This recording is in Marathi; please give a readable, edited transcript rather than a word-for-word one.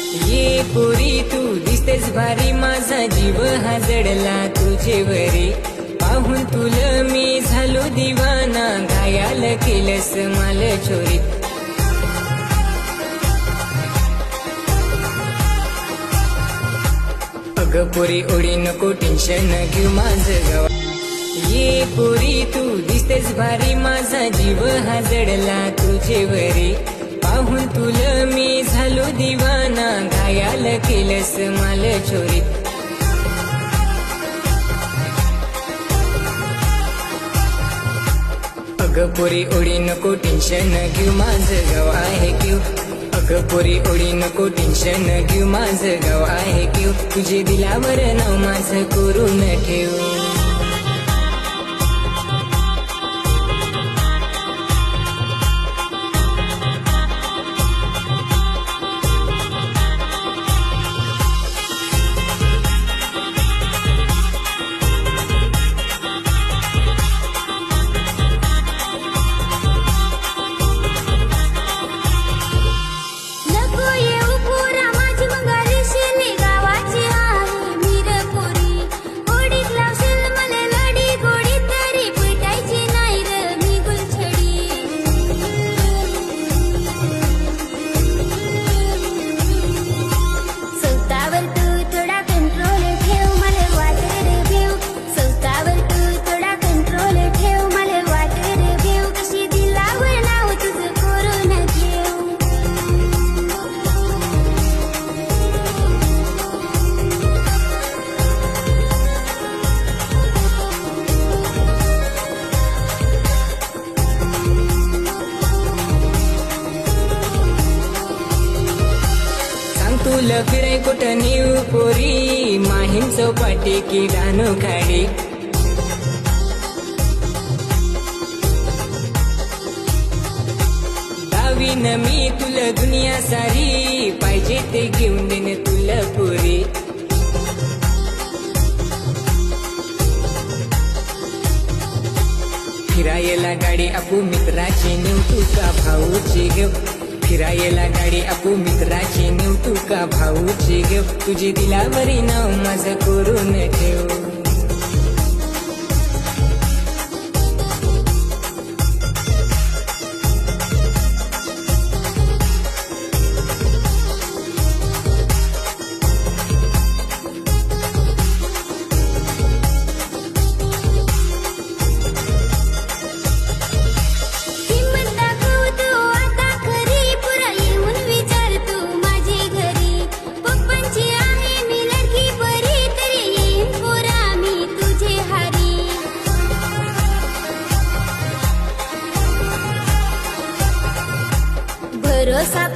ये पोरी तू दिसतेस भारी, माझा जीव हा जडला तुझेवरी. पाहून तुला मी झालो दिवाना, घायाल केलंस माल चोरीत. अग पोरी ओढी नको टेन्शन घेऊ माझं गावा. ये पोरी तू दिसतेस भारी, माझा जीव हा जडला तुझेवरी. पाहून तुला मी झालो दिवाना, घायाल केलंस माल चोरीत. अग पोरी ओढी नको टेन्शन घेऊ माझं गाव आहे क्यू. अग पोरी ओढी नको टेन्शन घेऊ माझं गाव आहे क्यू. तुझे दिलावर नाव माझं करून ठेव. तुला फिराय कुठं नेऊ पोरी, माहीम चौपाटी की रानो खाडी. दावीन मी तुला दुनिया सारी, पाहिजे ते घेऊन देणे तुला पोरी. फिरायला गाडी आपू मित्राची नेऊ तू का भाऊची घेऊ. फिरायला गाडी आपू मित्राची नेऊ तू का भाऊची घेऊ. तुझे दिलावरी नाव माझं करून ठेव. भरोसा